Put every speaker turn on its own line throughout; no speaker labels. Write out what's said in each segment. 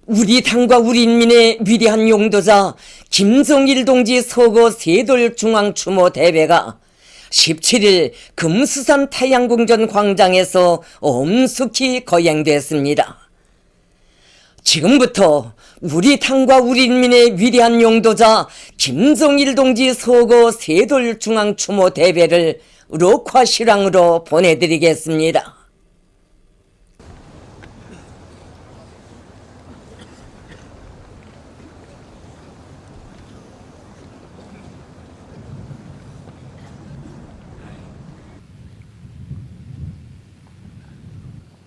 우리 당과 우리 인민의 위대한 용도자 김정일 동지 서거 세돌 중앙추모 대회가 17일 금수산 태양궁전 광장에서 엄숙히 거행됐습니다. 지금부터 우리 당과 우리 인민의 위대한 용도자 김정일 동지 서거 세돌 중앙추모 대회를 록화 실황으로 보내드리겠습니다.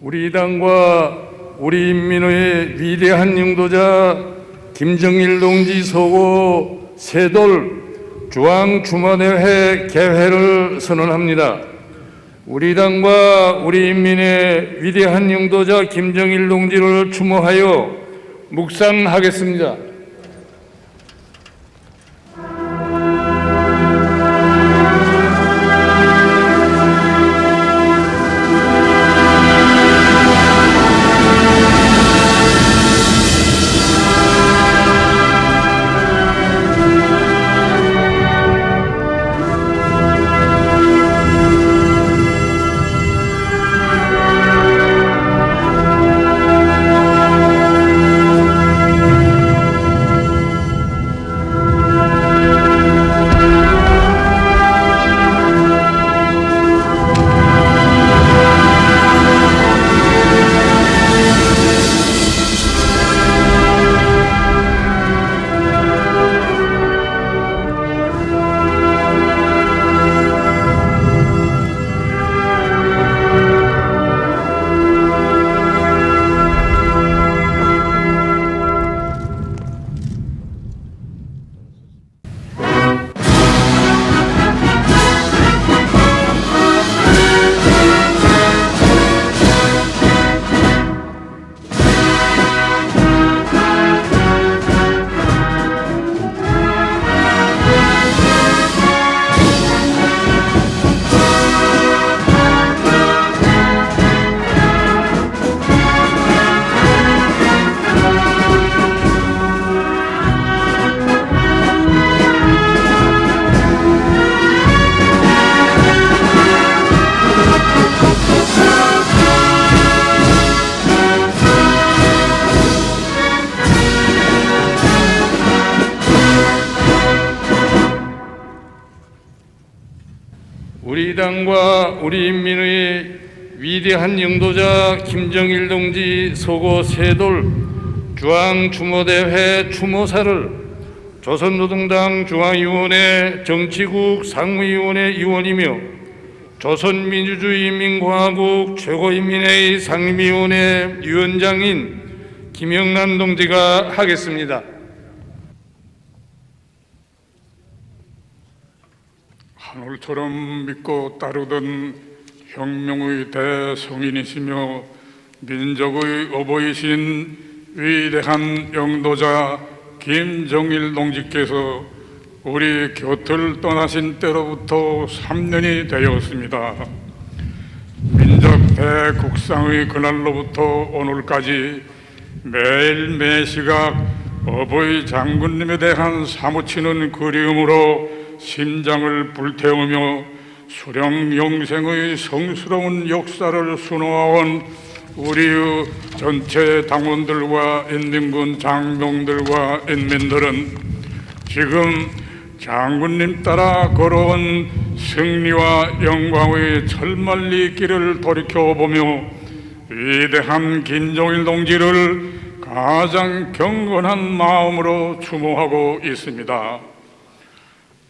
우리 당과 우리 인민의 위대한 용도자 김정일 동지 서거 세돌 중앙추모대회 개회를 선언합니다. 우리 당과 우리 인민의 위대한 용도자 김정일 동지를 추모하여 묵상하겠습니다. 우리 당과 우리 인민의 위대한 용도자 김정일 동지 서거 세돌 중앙추모대회 추모사를 조선노동당 중앙위원회 정치국 상무위원회 위원이며 조선민주주의인민공화국 최고인민회의 상임위원회 위원장인 김영란 동지가 하겠습니다.
하늘처럼 믿고 따르던 혁명의 대성인이시며 민족의 어버이신 위대한 영도자 김정일 동지께서 우리 곁을 떠나신 때로부터 3년이 되었습니다. 민족 대국상의 그날로부터 오늘까지 매일 매시각 어버이 장군님에 대한 사무치는 그리움으로 심장을 불태우며 수령 영생의 성스러운 역사를 수놓아온 우리의 전체 당원들과 인민군 장병들과 인민들은 지금 장군님 따라 걸어온 승리와 영광의 철만리 길을 돌이켜보며 위대한 김정일 동지를 가장 경건한 마음으로 추모하고 있습니다.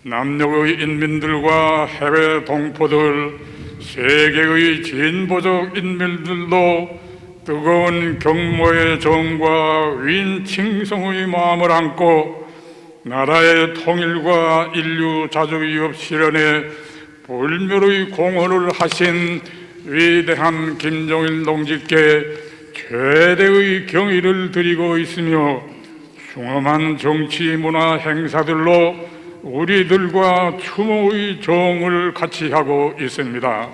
남녘의 인민들과 해외 동포들, 세계의 진보적 인민들도 뜨거운 경모의 정과 윈 칭송의 마음을 안고 나라의 통일과 인류 자주위협 실현에 불멸의 공헌을 하신 위대한 김정일 동지께 최대의 경의를 드리고 있으며 숭엄한 정치 문화 행사들로 우리들과 추모의 정을 같이 하고 있습니다.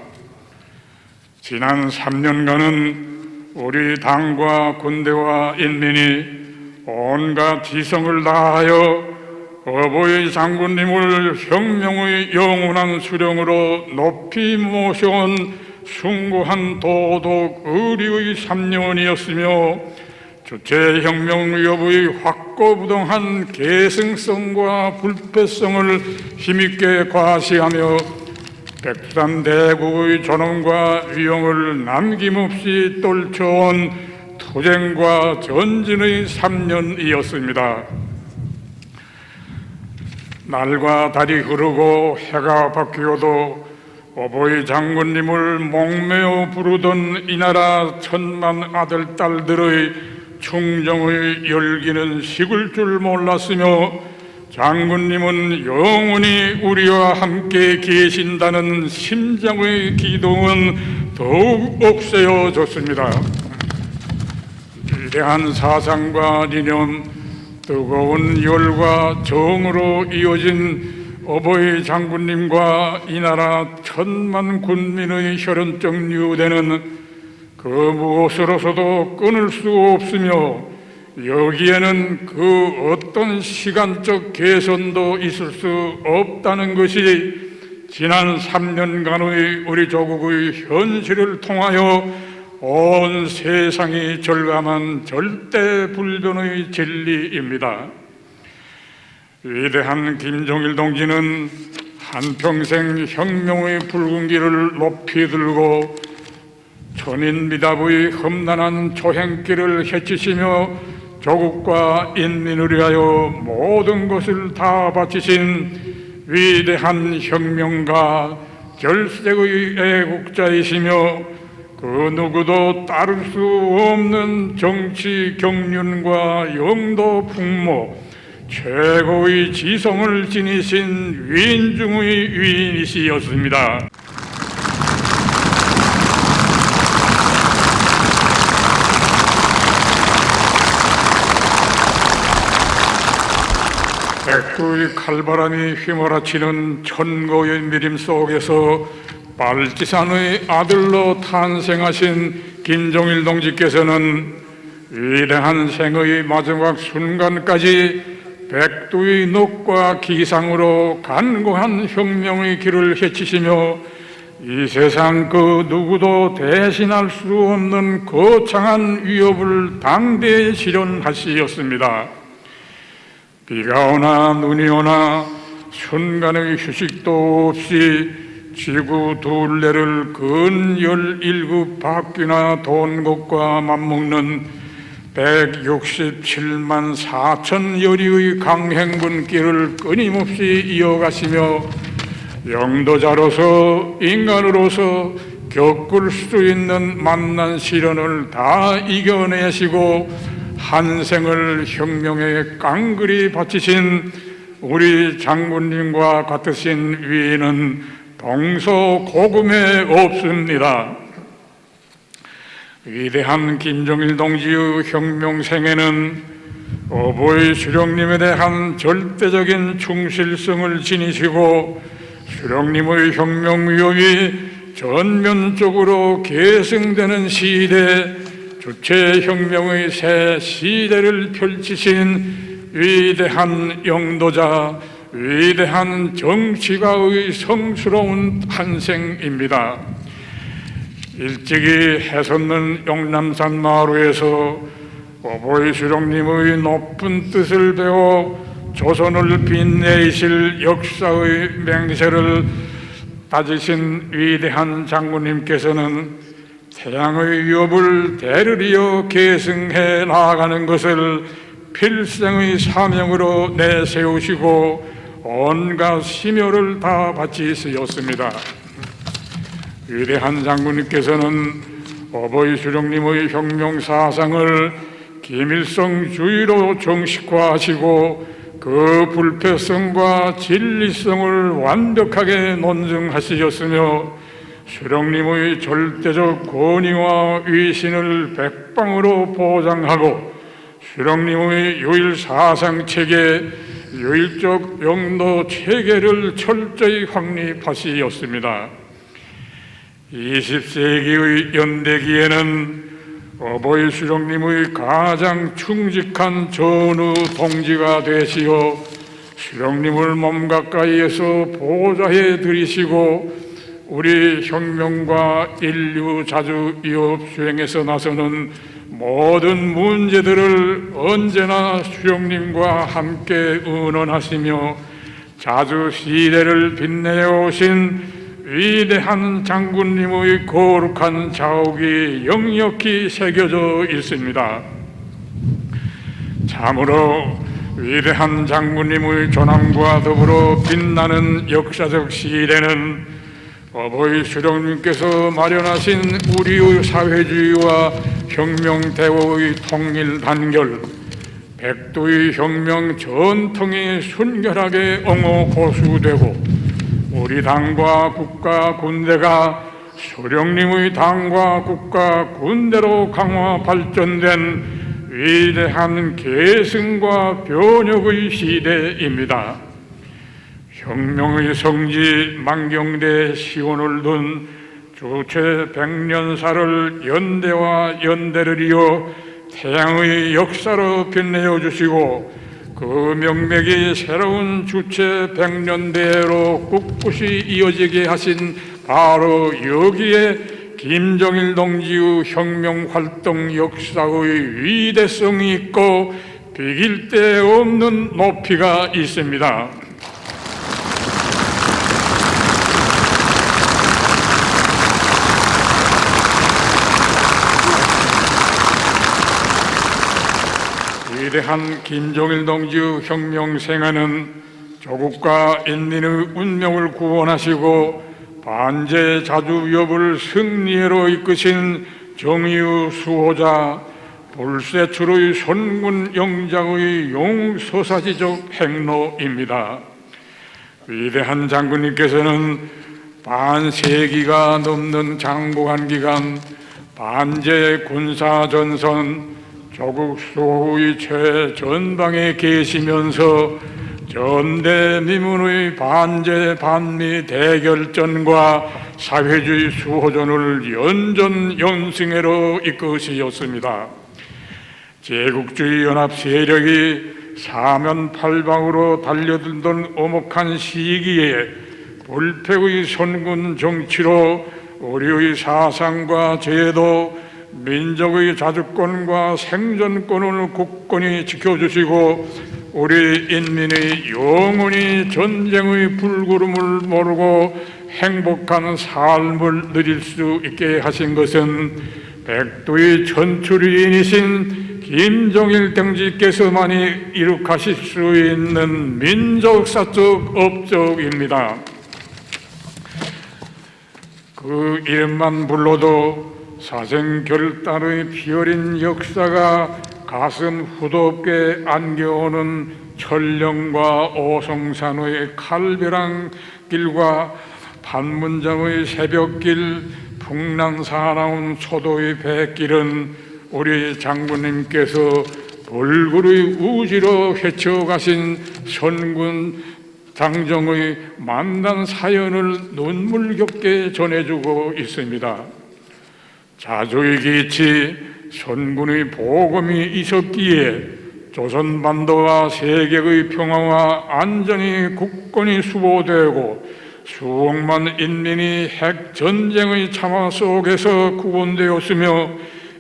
지난 3년간은 우리 당과 군대와 인민이 온갖 지성을 다하여 어버이 장군님을 혁명의 영원한 수령으로 높이 모셔온 숭고한 도덕 의리의 3년이었으며 주체혁명 여부의 확고부동한 계승성과 불패성을 힘있게 과시하며 백산대국의 존엄과 위용을 남김없이 떨쳐온 투쟁과 전진의 3년이었습니다. 날과 달이 흐르고 해가 바뀌어도 어버이 장군님을 목매어 부르던 이 나라 천만 아들 딸들의 충정의 열기는 식을 줄 몰랐으며 장군님은 영원히 우리와 함께 계신다는 심장의 기동은 더욱 억세어졌습니다. 위대한 사상과 이념, 뜨거운 열과 정으로 이어진 어버이 장군님과 이 나라 천만 군민의 혈연적 유대는 그 무엇으로서도 끊을 수 없으며 여기에는 그 어떤 시간적 개선도 있을 수 없다는 것이 지난 3년간의 우리 조국의 현실을 통하여 온 세상이 절감한 절대불변의 진리입니다. 위대한 김정일 동지는 한평생 혁명의 붉은 길을 높이 들고 천인미답의 험난한 초행길을 헤치시며 조국과 인민을 위하여 모든 것을 다 바치신 위대한 혁명가, 결색의 애국자이시며 그 누구도 따를 수 없는 정치 경륜과 영도 풍모, 최고의 지성을 지니신 위인 중의 위인이시였습니다. 백두의 칼바람이 휘몰아치는 천고의 미림 속에서 발지산의 아들로 탄생하신 김정일 동지께서는 위대한 생의 마지막 순간까지 백두의 녹과 기상으로 간고한 혁명의 길을 헤치시며 이 세상 그 누구도 대신할 수 없는 거창한 위협을 당대히 실현하시었습니다. 비가 오나 눈이 오나 순간의 휴식도 없이 지구 둘레를 근 17바퀴나 돈 것과 맞먹는 167만 4천 여리의 강행군길을 끊임없이 이어가시며 영도자로서 인간으로서 겪을 수 있는 만난 시련을 다 이겨내시고 한 생을 혁명에 깡그리 바치신 우리 장군님과 같으신 위인은 동서고금에 없습니다. 위대한 김정일 동지의 혁명생애는 어버이 수령님에 대한 절대적인 충실성을 지니시고 수령님의 혁명 위협이 전면적으로 계승되는 시대, 주체혁명의 새 시대를 펼치신 위대한 영도자, 위대한 정치가의 성스러운 탄생입니다. 일찍이 해솟는 용남산 마루에서 어버이 수령님의 높은 뜻을 배워 조선을 빛내실 역사의 맹세를 다지신 위대한 장군님께서는 태양의 위협을 대를 이어 계승해 나아가는 것을 필생의 사명으로 내세우시고 온갖 심혈을 다 바치시었습니다. 위대한 장군님께서는 어버이 수령님의 혁명 사상을 김일성주의로 정식화하시고 그 불패성과 진리성을 완벽하게 논증하시었으며 수령님의 절대적 권위와 위신을 백방으로 보장하고 수령님의 유일 사상 체계, 유일적 영도 체계를 철저히 확립하시었습니다. 20세기의 연대기에는 어버이 수령님의 가장 충직한 전우 동지가 되시어 수령님을 몸 가까이에서 보좌해 드리시고 우리 혁명과 인류 자주 이업 수행에서 나서는 모든 문제들을 언제나 수령님과 함께 의논하시며 자주 시대를 빛내어 오신 위대한 장군님의 거룩한 자욱이 역력히 새겨져 있습니다. 참으로 위대한 장군님의 존함과 더불어 빛나는 역사적 시대는 어버이 수령님께서 마련하신 우리의 사회주의와 혁명대오의 통일 단결, 백두의 혁명 전통이 순결하게 옹호 고수되고 우리 당과 국가 군대가 수령님의 당과 국가 군대로 강화 발전된 위대한 계승과 변혁의 시대입니다. 혁명의 성지 만경대 시온을 둔 주체 100년사를 연대와 연대를 이어 태양의 역사로 빛내어 주시고 그 명맥이 새로운 주체 100년대로 꿋꿋이 이어지게 하신 바로 여기에 김정일 동지의 혁명활동 역사의 위대성이 있고 비길 데 없는 높이가 있습니다. 위대한 김정일 동지의 혁명 생애는 조국과 인민의 운명을 구원하시고 반제 자주 위협을 승리로 이끄신 정의의 수호자 불세출의 선군 영장의 용서사지적 행로입니다. 위대한 장군님께서는 반세기가 넘는 장구한 기간 반제 군사전선 조국 수호의 최전방에 계시면서 전대미문의 반제 반미 대결전과 사회주의 수호전을 연전연승회로 이끄시었습니다. 제국주의 연합 세력이 사면팔방으로 달려들던 엄혹한 시기에 불패의 선군 정치로 우리의 사상과 제도 민족의 자주권과 생존권을 굳건히 지켜주시고 우리 인민의 영원히 전쟁의 불구름을 모르고 행복한 삶을 누릴 수 있게 하신 것은 백두의 천출인이신 김정일 동지께서만이 이룩하실 수 있는 민족사적 업적입니다. 그 이름만 불러도 사생결단의 피어린 역사가 가슴 후덥게 안겨오는 천령과 오송산의 칼벼랑 길과 판문점의 새벽길, 풍랑사나운 소도의 백길은 우리 장군님께서 불굴의 우지로 헤쳐가신 선군 장정의 만난 사연을 눈물겹게 전해주고 있습니다. 자주의 기치 선군의 보검이 있었기에 조선반도와 세계의 평화와 안전이 굳건히 수호되고 수억만 인민이 핵전쟁의 참화 속에서 구원되었으며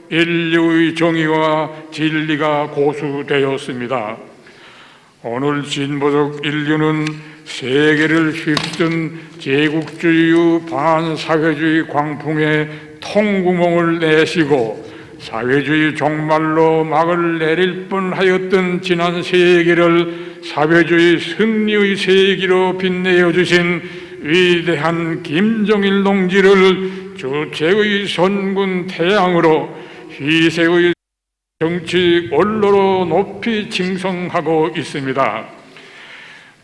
인류의 정의와 진리가 고수되었습니다. 오늘 진보적 인류는 세계를 휩쓴 제국주의의 반사회주의 광풍에 통구멍을 내시고 사회주의 종말로 막을 내릴 뻔하였던 지난 세기를 사회주의 승리의 세기로 빛내어 주신 위대한 김정일 동지를 주체의 선군 태양으로 희생의 정치 원로로 높이 칭송하고 있습니다.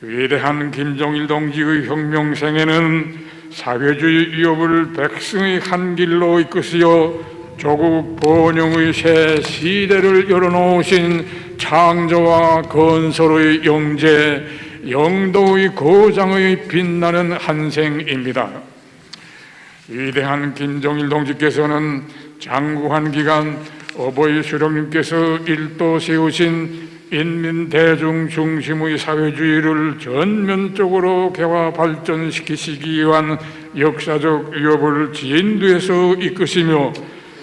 위대한 김정일 동지의 혁명생애는 사회주의 위협을 백성의 한 길로 이끄시어 조국 번영의 새 시대를 열어놓으신 창조와 건설의 영재, 영도의 거장의 빛나는 한생입니다. 위대한 김정일 동지께서는 장구한 기간 어버이 수령님께서 일도 세우신 인민 대중 중심의 사회주의를 전면적으로 개화 발전시키시기 위한 역사적 위협을 진두에서 이끄시며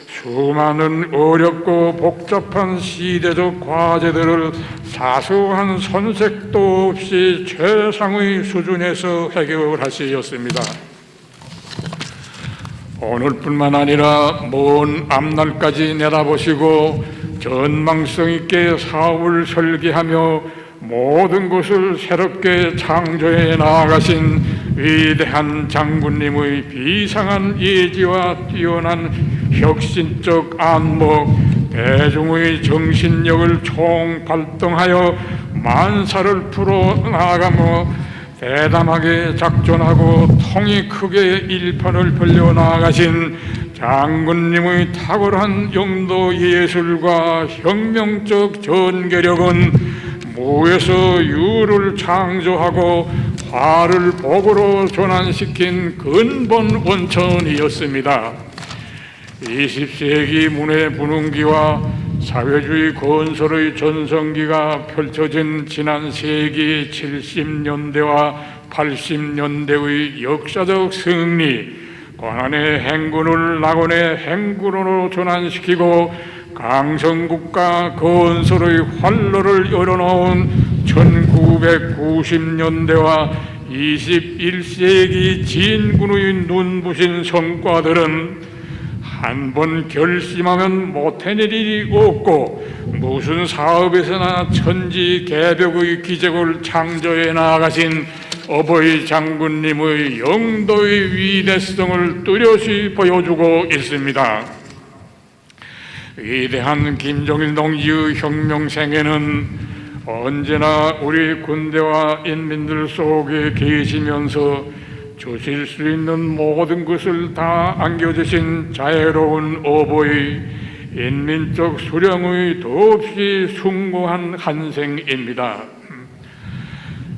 수많은 어렵고 복잡한 시대적 과제들을 사소한 선색도 없이 최상의 수준에서 해결하시었습니다. 오늘뿐만 아니라 먼 앞날까지 내다보시고 전망성 있게 사업을 설계하며 모든 것을 새롭게 창조해 나아가신 위대한 장군님의 비상한 예지와 뛰어난 혁신적 안목, 대중의 정신력을 총발동하여 만사를 풀어나가며 대담하게 작전하고 통이 크게 일판을 벌려 나가신 장군님의 탁월한 영도 예술과 혁명적 전개력은 무에서 유를 창조하고 화를 복으로 전환시킨 근본 원천이었습니다. 20세기 문해 분흥기와 사회주의 건설의 전성기가 펼쳐진 지난 세기 70년대와 80년대의 역사적 승리, 고난의 행군을 낙원의 행군으로 전환시키고 강성국가 건설의 활로를 열어놓은 1990년대와 21세기 진군의 눈부신 성과들은 한 번 결심하면 못해낼 일이 없고 무슨 사업에서나 천지개벽의 기적을 창조해 나가신 어버이 장군님의 영도의 위대성을 뚜렷이 보여주고 있습니다. 위대한 김정일 동지의 혁명생애는 언제나 우리 군대와 인민들 속에 계시면서 주실 수 있는 모든 것을 다 안겨주신 자애로운 어버이, 인민적 수령의 더없이 숭고한 한생입니다.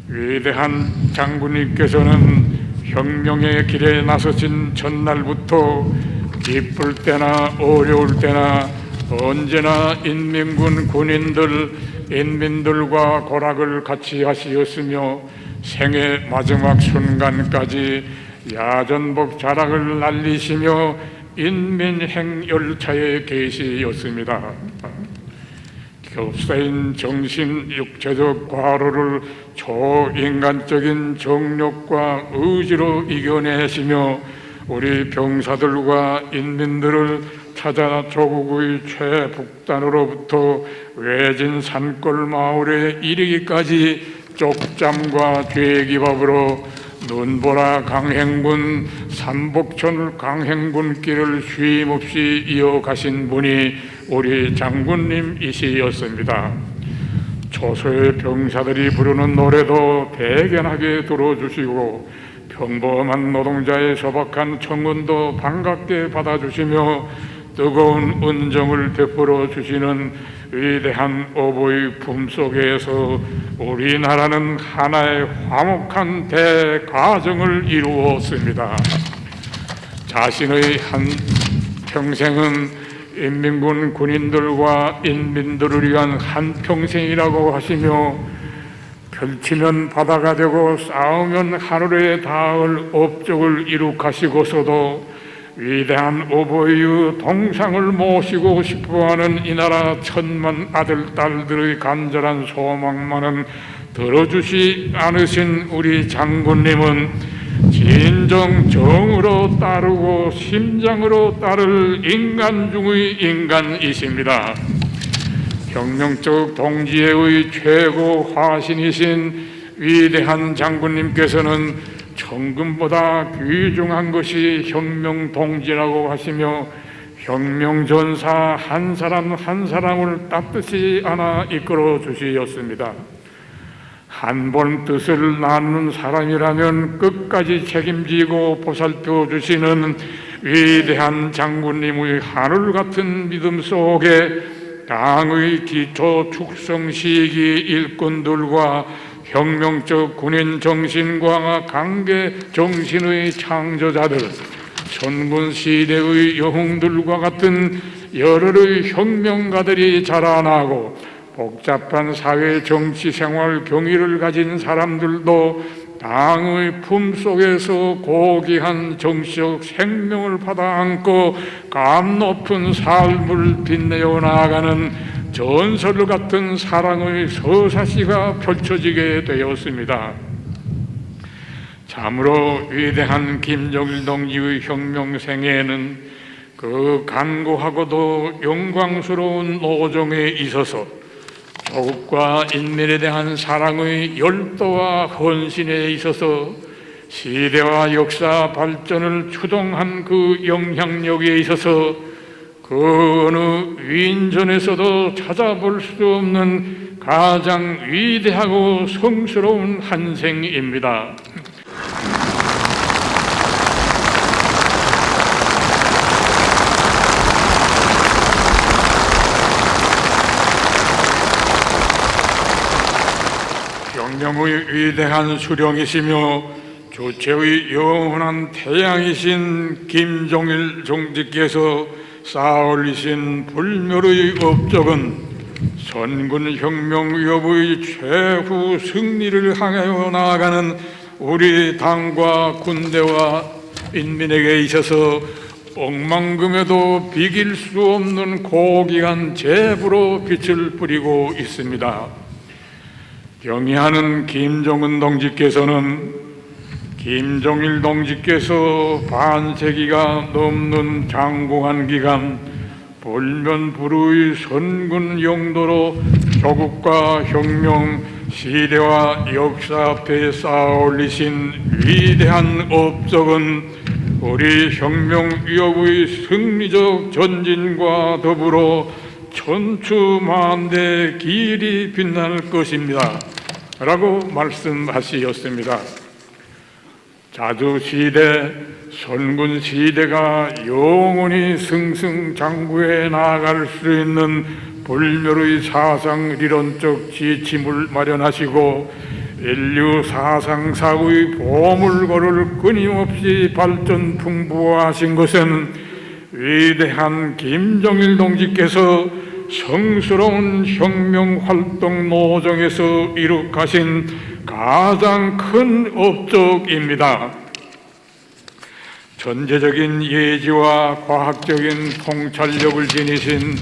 위대한 장군님께서는 혁명의 길에 나서신 첫날부터 기쁠 때나 어려울 때나 언제나 인민군 인민들과 고락을 같이 하시었으며 생애 마지막 순간까지 야전복 자락을 날리시며 인민행 열차에 계시었습니다. 겹사인 정신 육체적 과로를 초인간적인 정력과 의지로 이겨내시며 우리 병사들과 인민들을 찾아 조국의 최북단으로부터 외진 산골 마을에 이르기까지 쪽잠과 죄기밥으로 눈보라 강행군 삼복천 강행군길을 쉼없이 이어가신 분이 우리 장군님이시였습니다. 초소의 병사들이 부르는 노래도 대견하게 들어주시고 평범한 노동자의 소박한 청혼도 반갑게 받아주시며 뜨거운 은정을 베풀어 주시는 위대한 어버이 품속에서 우리나라는 하나의 화목한 대가정을 이루었습니다. 자신의 한 평생은 인민군 군인들과 인민들을 위한 한 평생이라고 하시며 펼치면 바다가 되고 쌓으면 하늘에 닿을 업적을 이룩하시고서도 위대한 어버이의 동상을 모시고 싶어하는 이 나라 천만 아들 딸들의 간절한 소망만은 들어주시 않으신 우리 장군님은 진정 정으로 따르고 심장으로 따를 인간 중의 인간이십니다. 혁명적 동지애의 최고 화신이신 위대한 장군님께서는 천금보다 귀중한 것이 혁명 동지라고 하시며 혁명 전사 한 사람 한 사람을 따뜻이 안아 이끌어 주시었습니다. 한 번 뜻을 나누는 사람이라면 끝까지 책임지고 보살펴 주시는 위대한 장군님의 하늘 같은 믿음 속에 당의 기초 축성 시기 일꾼들과 혁명적 군인 정신과 강계 정신의 창조자들, 선군 시대의 영웅들과 같은 여러의 혁명가들이 자라나고 복잡한 사회 정치 생활 경위를 가진 사람들도 당의 품속에서 고귀한 정치적 생명을 받아 안고 감 높은 삶을 빛내어 나아가는 전설 같은 사랑의 서사시가 펼쳐지게 되었습니다. 참으로 위대한 김정일 동지의 혁명생애에는 그 간고하고도 영광스러운 노정에 있어서 조국과 인민에 대한 사랑의 열도와 헌신에 있어서 시대와 역사 발전을 추동한 그 영향력에 있어서 그 어느 위인전에서도 찾아볼 수 없는 가장 위대하고 성스러운 한 생입니다. 혁명의 위대한 수령이시며 주체의 영원한 태양이신 김정일 동지께서 쌓아올리신 불멸의 업적은 선군혁명위협의 최후 승리를 향하여 나아가는 우리 당과 군대와 인민에게 있어서 억만금에도 비길 수 없는 고귀한 제부로 빛을 뿌리고 있습니다. 경의하는 김정은 동지께서는 김정일 동지께서 반세기가 넘는 장공한 기간 불면불후의 선군 용도로 조국과 혁명, 시대와 역사 앞에 쌓아올리신 위대한 업적은 우리 혁명 위협의 승리적 전진과 더불어 천추만대 길이 빛날 것입니다 라고 말씀하시었습니다. 자주시대, 선군시대가 영원히 승승장구해 나아갈 수 있는 불멸의 사상 이론적 지침을 마련하시고 인류 사상사의 보물고를 끊임없이 발전 풍부화하신 것은 위대한 김정일 동지께서 성스러운 혁명활동 노정에서 이룩하신 가장 큰 업적입니다. 전제적인 예지와 과학적인 통찰력을 지니신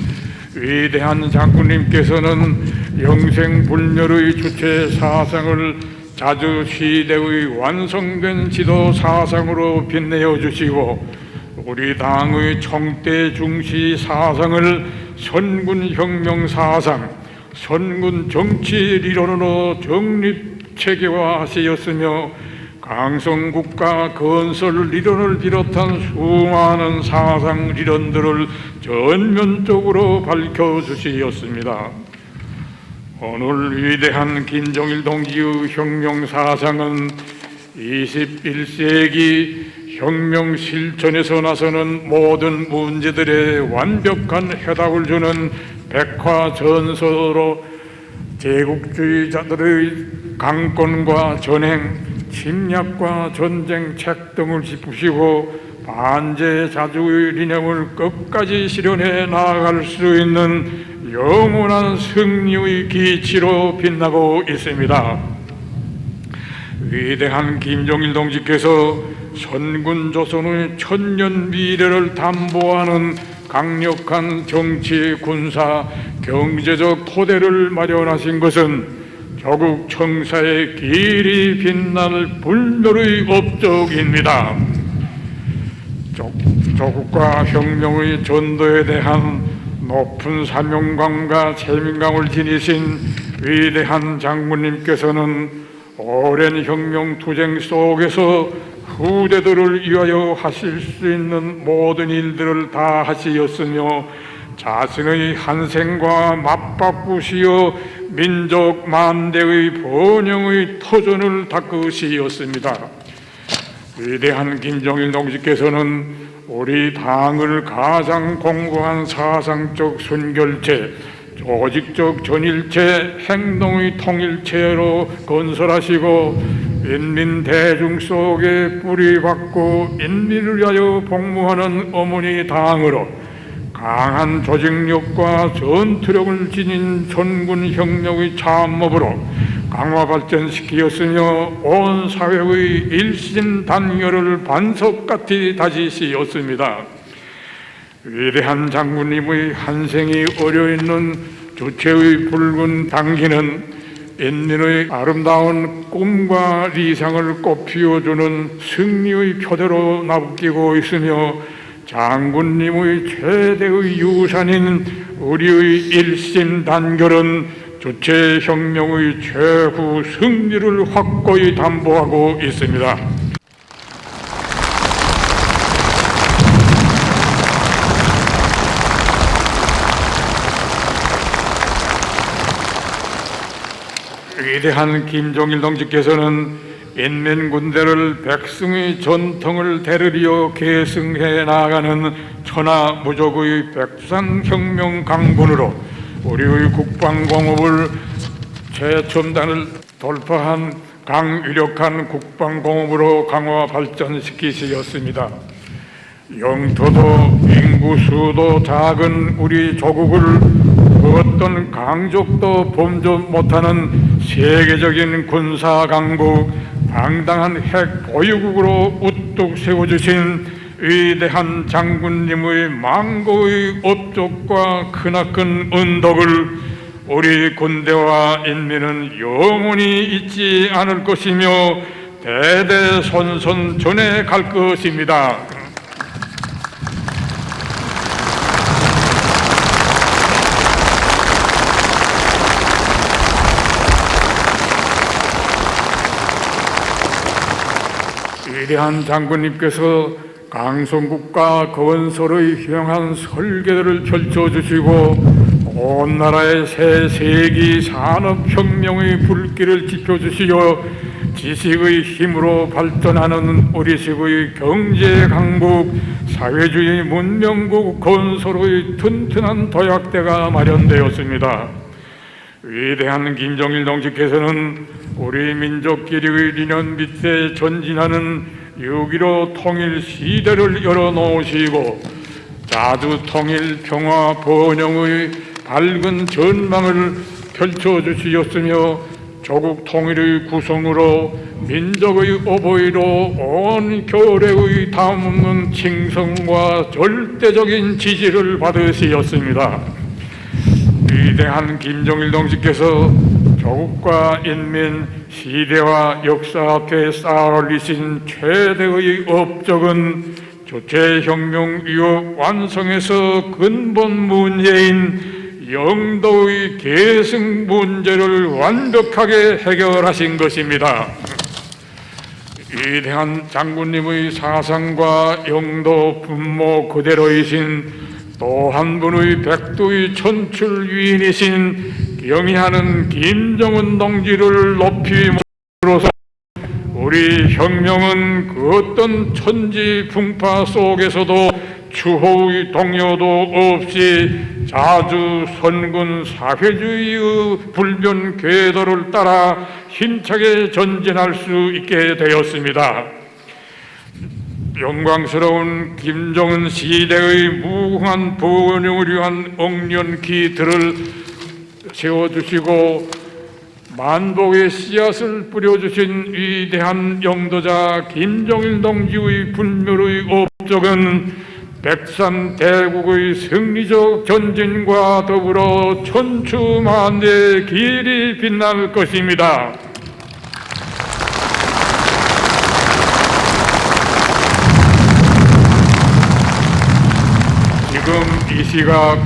위대한 장군님께서는 영생불멸의 주체 사상을 자주시대의 완성된 지도 사상으로 빛내어 주시고 우리 당의 청대 중시 사상을 선군혁명 사상, 선군 정치 리론으로 정립 체계화하시었으며 강성국가 건설 리론을 비롯한 수많은 사상 리론들을 전면적으로 밝혀주시었습니다. 오늘 위대한 김정일 동지의 혁명 사상은 21세기 혁명 실천에서 나서는 모든 문제들의 완벽한 해답을 주는 백화전서로 제국주의자들의 강권과 전행, 침략과 전쟁 책 등을 짚으시고 반제자주의理念을 끝까지 실현해 나아갈 수 있는 영원한 승리의 기치로 빛나고 있습니다. 위대한 김정일 동지께서 선군 조선의 천년 미래를 담보하는 강력한 정치, 군사, 경제적 토대를 마련하신 것은 조국 청사의 길이 빛날 불멸의 업적입니다. 조국과 혁명의 전도에 대한 높은 사명감과 책임감을 지니신 위대한 장군님께서는 오랜 혁명 투쟁 속에서 후대들을 위하여 하실 수 있는 모든 일들을 다 하시었으며 자신의 한생과 맞바꾸시어 민족 만대의 번영의 터전을 닦으시었습니다. 위대한 김정일 동지께서는 우리 당을 가장 공고한 사상적 순결체, 조직적 전일체, 행동의 통일체로 건설하시고 인민 대중 속에 뿌리박고 인민을 위하여 복무하는 어머니 당으로 강한 조직력과 전투력을 지닌 전군 혁명의 참모부로 강화 발전시키었으며 온 사회의 일신 단결을 반석같이 다지시었습니다. 위대한 장군님의 한생이 어려있는 주체의 붉은 당기는 인민의 아름다운 꿈과理想을 꽃피워주는 승리의 표대로 나부끼고 있으며 장군님의 최대의 유산인 우리의 일심 단결은 주체혁명의 최후 승리를 확고히 담보하고 있습니다. 위대한 김정일 동지께서는 인민군대를 백성의 전통을 대르리어 계승해 나아가는 천하무적의 백두산혁명 강군으로 우리의 국방공업을 최첨단을 돌파한 강유력한 국방공업으로 강화 발전시키시었습니다. 영토도 인구수도 작은 우리 조국을 어떤 강족도 범접 못하는 세계적인 군사강국, 당당한 핵 보유국으로 우뚝 세워주신 위대한 장군님의 망고의 업적과 크나큰 은덕을 우리 군대와 인민은 영원히 잊지 않을 것이며 대대손손 전해갈 것입니다. 위대한 장군님께서 강성국가 건설의 향한 설계도를 펼쳐주시고 온 나라의 새 세기 산업혁명의 불길을 지펴주시어 지식의 힘으로 발전하는 우리식의 경제강국, 사회주의 문명국 건설의 튼튼한 도약대가 마련되었습니다. 위대한 김정일 동지께서는 우리 민족끼리의 리년 밑에 전진하는 6.15 통일 시대를 열어놓으시고 자주 통일, 평화, 번영의 밝은 전망을 펼쳐주시었으며 조국 통일의 구성으로 민족의 오보이로 온 교래의 담없는 칭송과 절대적인 지지를 받으시었습니다. 위대한 김정일 동지께서 조국과 인민, 시대와 역사 앞에 쌓아 올리신 최대의 업적은 주체혁명 위협 완성에서 근본 문제인 영도의 계승 문제를 완벽하게 해결하신 것입니다. 위대한 장군님의 사상과 영도 분모 그대로이신 또 한 분의 백두의 천출 위인이신 경의하는 김정은 동지를 높이 모심으로써 우리 혁명은 그 어떤 천지 풍파 속에서도 추호의 동요도 없이 자주 선군 사회주의의 불변 궤도를 따라 힘차게 전진할 수 있게 되었습니다. 영광스러운 김정은 시대의 무궁한 번영을 위한 억년기들을 세워주시고 만복의 씨앗을 뿌려주신 위대한 영도자 김정일 동지의 불멸의 업적은 백산 대국의 승리적 전진과 더불어 천추만대의 길이 빛날 것입니다. 지금 이 시각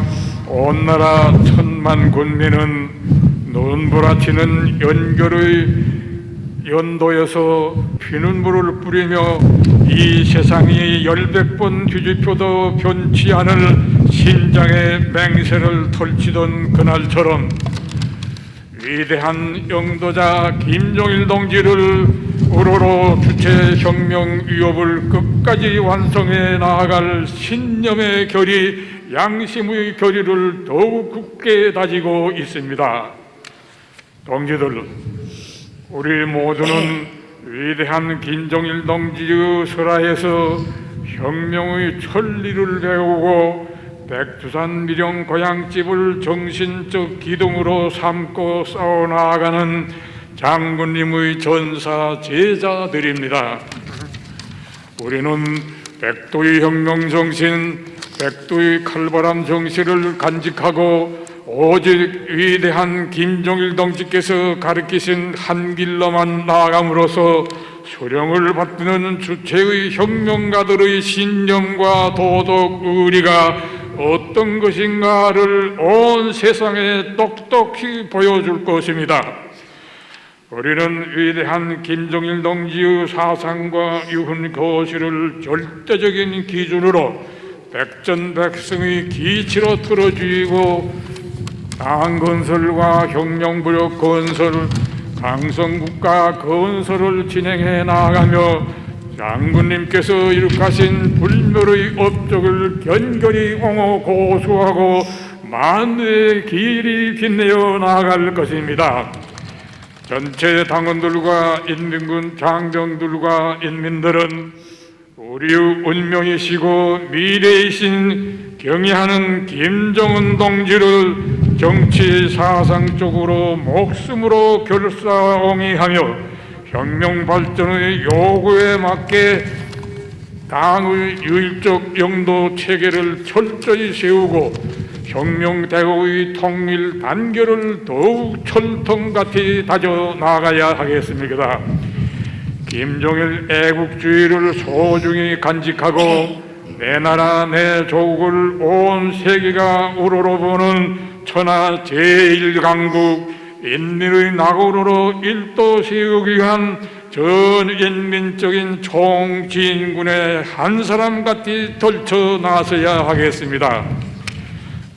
온 나라 천만 군민은 눈부라치는 연결의 연도에서 피눈물을 뿌리며 이 세상이 10번 뒤집혀도 변치 않을 신장의 맹세를 펼치던 그날처럼 위대한 영도자 김정일 동지를 우러러 주체혁명 위협을 끝까지 완성해 나아갈 신념의 결의, 양심의 결의를 더욱 굳게 다지고 있습니다. 동지들, 우리 모두는 위대한 김정일 동지의 설하에서 혁명의 천리를 배우고 백두산 미령 고향집을 정신적 기둥으로 삼고 싸워나가는 장군님의 전사 제자들입니다. 우리는 백두의 혁명 정신, 백두의 칼바람 정신을 간직하고 오직 위대한 김정일 동지께서 가르치신 한 길로만 나아감으로써 수령을 받드는 주체의 혁명가들의 신념과 도덕 의리가 어떤 것인가를 온 세상에 똑똑히 보여줄 것입니다. 우리는 위대한 김정일 동지의 사상과 유훈 거실을 절대적인 기준으로 백전백승의 기치로 틀어주이고 당 건설과 혁명부력 건설, 강성국가 건설을 진행해 나가며 장군님께서 이룩하신 불멸의 업적을 견고히 옹호 고수하고 만대의 길이 빛내어 나아갈 것입니다. 전체 당원들과 인민군 장병들과 인민들은 우리의 운명이시고 미래이신 경의하는 김정은 동지를 정치 사상적으로 목숨으로 결사옹이하며 혁명 발전의 요구에 맞게 당의 유일적 영도 체계를 철저히 세우고 혁명 대국의 통일 단결을 더욱 철통같이 다져 나가야 하겠습니다. 김정일 애국주의를 소중히 간직하고 내 나라 내 조국을 온 세계가 우러러보는 천하 제1강국 인민의 낙원으로 일도 세우기 위한 전인민적인 총진군의 한 사람같이 떨쳐 나서야 하겠습니다.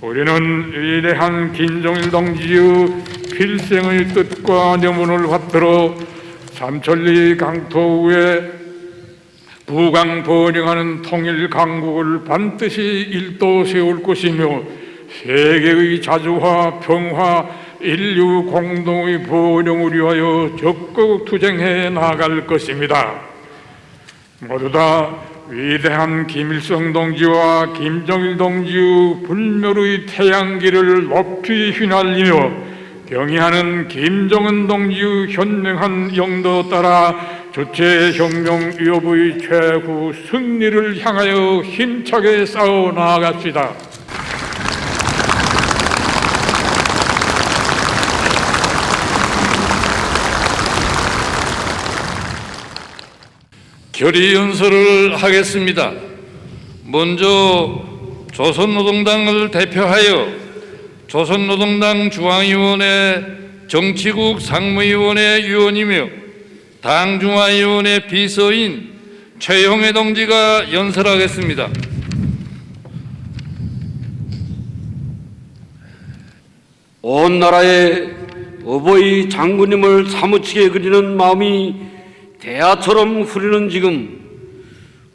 우리는 위대한 김정일 동지의 필생의 뜻과 염원을 받들어 삼천리 강토 위에 부강 번영하는 통일 강국을 반드시 일도 세울 것이며 세계의 자주와 평화, 인류 공동의 번영을 위하여 적극 투쟁해 나갈 것입니다. 모두 다 위대한 김일성 동지와 김정일 동지의 불멸의 태양기를 높이 휘날리며 경의하는 김정은 동지의 현명한 영도 따라 주체혁명위협의 최후 승리를 향하여 힘차게 싸워 나아갑시다.
결의 연설을 하겠습니다. 먼저 조선노동당을 대표하여 조선노동당 중앙위원회 정치국 상무위원회 위원이며 당중화위원회 비서인 최영애 동지가 연설하겠습니다.
온 나라에 어버이 장군님을 사무치게 그리는 마음이 대야처럼 흐르는 지금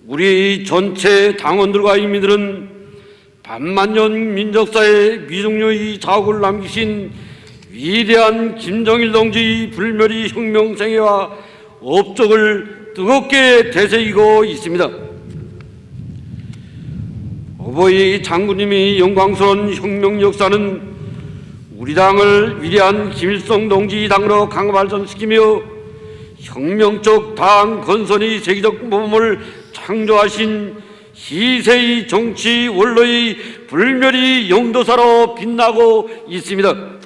우리 전체 당원들과 인민들은 반만년 민족사에 미중류의 자국을 남기신 위대한 김정일 동지의 불멸의 혁명생애와 업적을 뜨겁게 되새기고 있습니다. 어버이 장군님이 영광스러운 혁명 역사는 우리 당을 위대한 김일성 동지 당으로 강발전시키며 혁명적 당 건설의 세계적 모범을 창조하신 희세의 정치 원로의 불멸의 영도사로 빛나고 있습니다.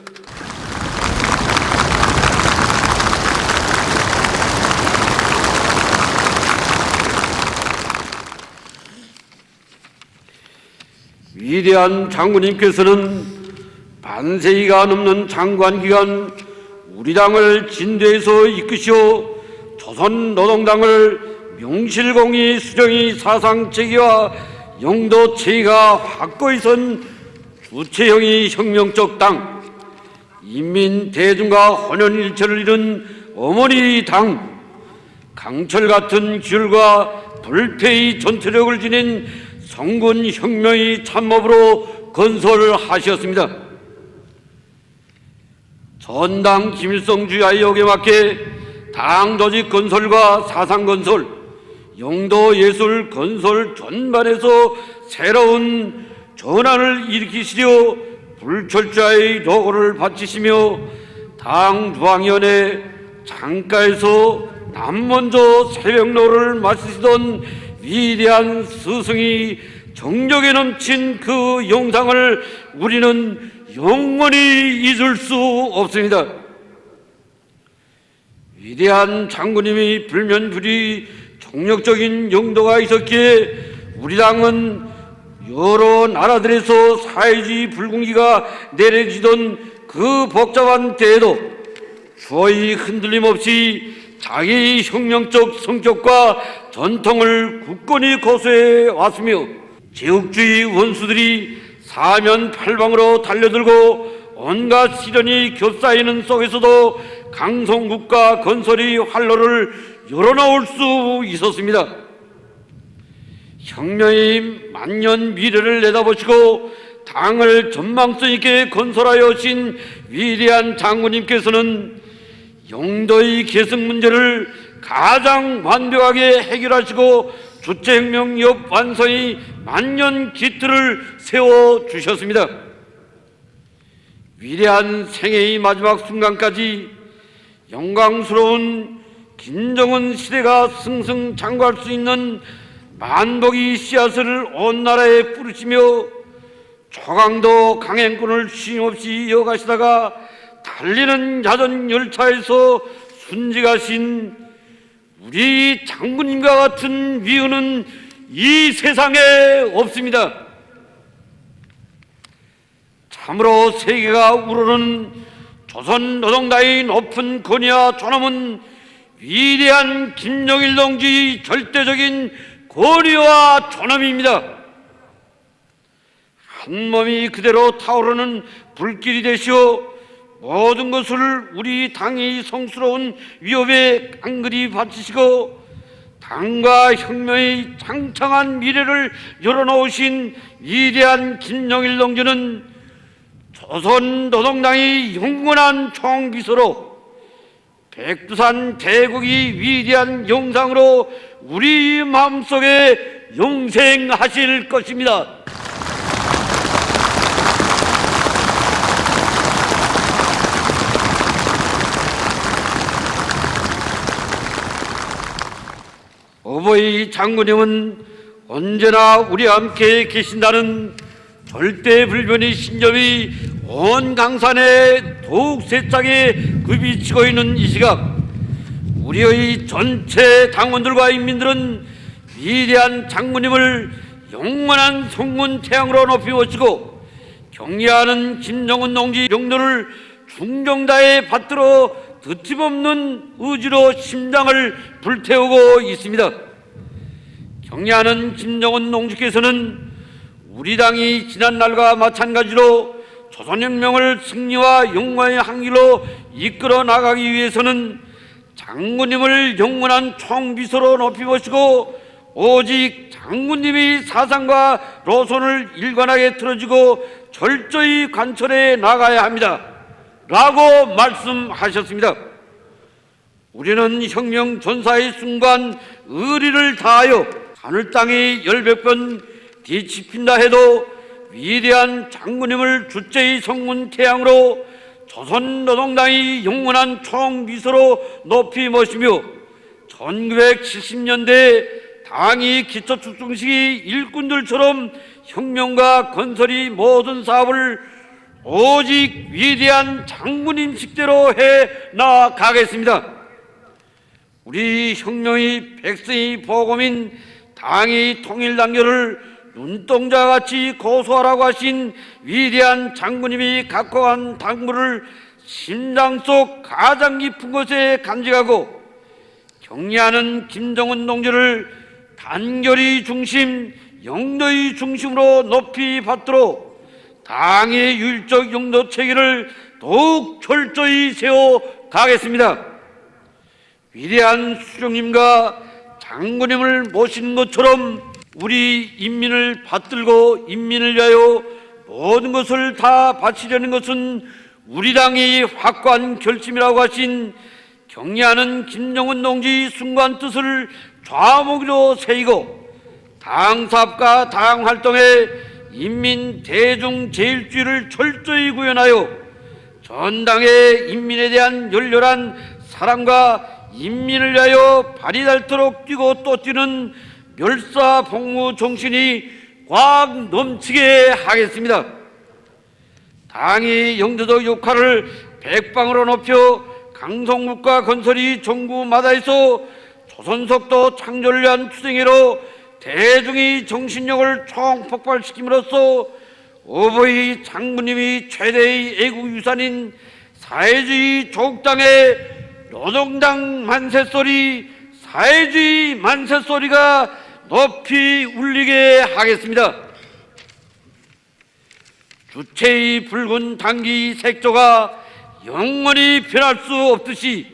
위대한 장군님께서는 반세기가 넘는 장관 기간 우리 당을 진대에서 이끄시어 조선노동당을 명실공히 수정의 사상체계와 영도체계가 확고히 선 주체형의 혁명적 당, 인민 대중과 혼연일체를 이룬 어머니 당, 강철 같은 기울과 불패의 전투력을 지닌 성군 혁명의 참모부로 건설하셨습니다. 전당 김일성주의 역에 맞게 당 조직 건설과 사상 건설, 영도 예술 건설 전반에서 새로운 전환을 일으키시려 불철저히 노고를 바치시며 당 중앙위원회 창가에서 남먼저 새벽노를 마시던 위대한 스승이 정력에 넘친 그 영상을 우리는 영원히 잊을 수 없습니다. 위대한 장군님이 불면불이 정력적인 용도가 있었기에 우리 당은 여러 나라들에서 사회주의 불공기가 내려지던 그 복잡한 때에도 주어의 흔들림 없이 자기 혁명적 성격과 전통을 굳건히 고수해 왔으며 제국주의 원수들이 사면팔방으로 달려들고 온갖 시련이 겹싸이는 속에서도 강성국가 건설의 활로를 열어놓을 수 있었습니다. 혁명의 만년 미래를 내다보시고 당을 전망성 있게 건설하여 오신 위대한 장군님께서는 영도의 계승 문제를 가장 완벽하게 해결하시고 주체혁명 역 완성의 만년 기틀을 세워주셨습니다. 위대한 생애의 마지막 순간까지 영광스러운 김정은 시대가 승승장구할 수 있는 만복의 씨앗을 온 나라에 뿌리시며 초강도 강행군을 쉼없이 이어가시다가 달리는 야전 열차에서 순직하신 우리 장군님과 같은 위원은 이 세상에 없습니다. 참으로 세계가 우러는 조선 노동당의 높은 권위와 존엄은 위대한 김정일 동지의 절대적인 권위와 존엄입니다. 한 몸이 그대로 타오르는 불길이 되시어 모든 것을 우리 당의 성스러운 위협에 깡그리 바치시고 당과 혁명의 창창한 미래를 열어놓으신 위대한 김정일 동지는 조선 노동당의 영원한 총비서로 백두산 대국의 위대한 영상으로 우리 마음속에 영생하실 것입니다. 어버이 장군님은 언제나 우리와 함께 계신다는 절대불변의 신념이 온 강산에 더욱 세차게 굽이치고 있는 이 시각, 우리의 전체 당원들과 인민들은 위대한 장군님을 영원한 성군 태양으로 높이 모시고 경례하는 김정은 동지 영도를 중정다에 받들어 드침없는 의지로 심장을 불태우고 있습니다. 경례하는 김정은 동지께서는 우리 당이 지난날과 마찬가지로 조선혁명을 승리와 영광의 항기로 이끌어 나가기 위해서는 장군님을 영원한 총비서로 높이 모시고 오직 장군님의 사상과 노선을 일관하게 틀어지고 철저히 관철해 나가야 합니다. 라고 말씀하셨습니다. 우리는 혁명 전사의 순간 의리를 다하여 하늘 땅이 열몇 번 뒤집힌다 해도 위대한 장군님을 주체의 성문 태양으로 조선노동당의 영원한 총비서로 높이 모시며 1970년대 당이 기초출중 시기 일꾼들처럼 혁명과 건설의 모든 사업을 오직 위대한 장군님 식대로 해 나가겠습니다. 우리 혁명의 백성의 보검인 당의 통일단결을 눈동자같이 고소하라고 하신 위대한 장군님이 갖고 간 당부를 심장 속 가장 깊은 곳에 간직하고 경례하는 김정은 동지를 단결의 중심, 영도의 중심으로 높이 받들어 당의 율적 영도 체계를 더욱 철저히 세워 가겠습니다. 위대한 수령님과 장군님을 모시는 것처럼 우리 인민을 받들고 인민을 위하여 모든 것을 다 바치려는 것은 우리 당의 확고한 결심이라고 하신 경례하는 김정은 동지 순간 뜻을 좌목으로 새기고 당 사업과 당 활동에 인민 대중제일주의를 철저히 구현하여 전당의 인민에 대한 열렬한 사랑과 인민을 위하여 발이 닳도록 뛰고 또 뛰는 멸사복무 정신이 꽉 넘치게 하겠습니다. 당이 영도적 역할을 백방으로 높여 강성국가 건설이 전국마다에서 조선석도 창조를 위한 투쟁으로 대중의 정신력을 총폭발시킴으로써 어버이 장군님이 최대의 애국유산인 사회주의 조국당의 노동당 만세소리, 사회주의 만세소리가 높이 울리게 하겠습니다. 주체의 붉은 단기 색조가 영원히 변할 수 없듯이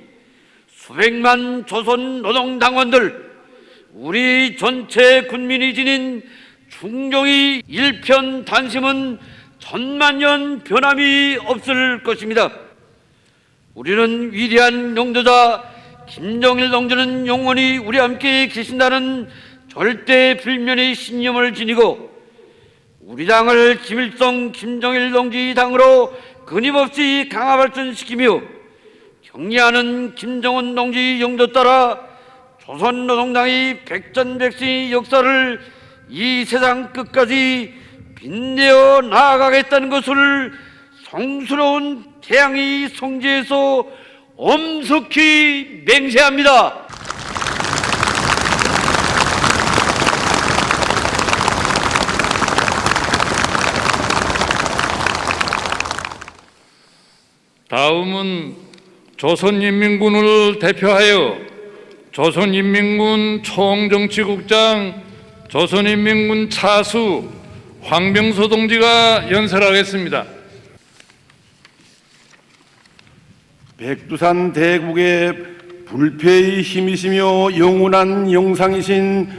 수백만 조선 노동당원들, 우리 전체 군민이 지닌 충정의 일편단심은 천만년 변함이 없을 것입니다. 우리는 위대한 영도자 김정일 동지는 영원히 우리 함께 계신다는 절대 불면의 신념을 지니고 우리 당을 김일성 김정일 동지 당으로 끊임없이 강화 발전시키며 격려하는 김정은 동지 영도 따라 조선노동당이 백전백승의 역사를 이 세상 끝까지 빛내어 나아가겠다는 것을 성스러운 태양의 성지에서 엄숙히 맹세합니다.
다음은 조선인민군을 대표하여 조선인민군 총정치국장 조선인민군 차수 황병서 동지가 연설하겠습니다.
백두산 대국의 불패의 힘이시며 영원한 영상이신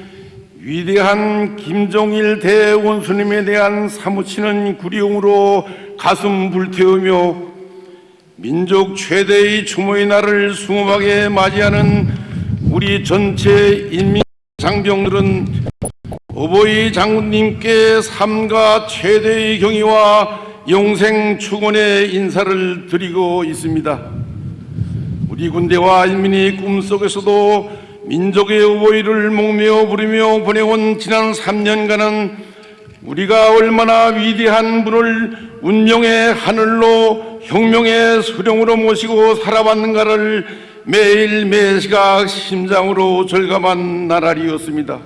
위대한 김정일 대원수님에 대한 사무치는 구령으로 가슴 불태우며 민족 최대의 추모의 날을 숭엄하게 맞이하는 우리 전체 인민 장병들은 어버이 장군님께 삼가 최대의 경의와 영생 축원의 인사를 드리고 있습니다. 우리 군대와 인민이 꿈속에서도 민족의 어버이를 목매어 부르며 보내온 지난 3년간은 우리가 얼마나 위대한 분을 운명의 하늘로 혁명의 수령으로 모시고 살아왔는가를 매일 매시각 심장으로 절감한 나날이었습니다.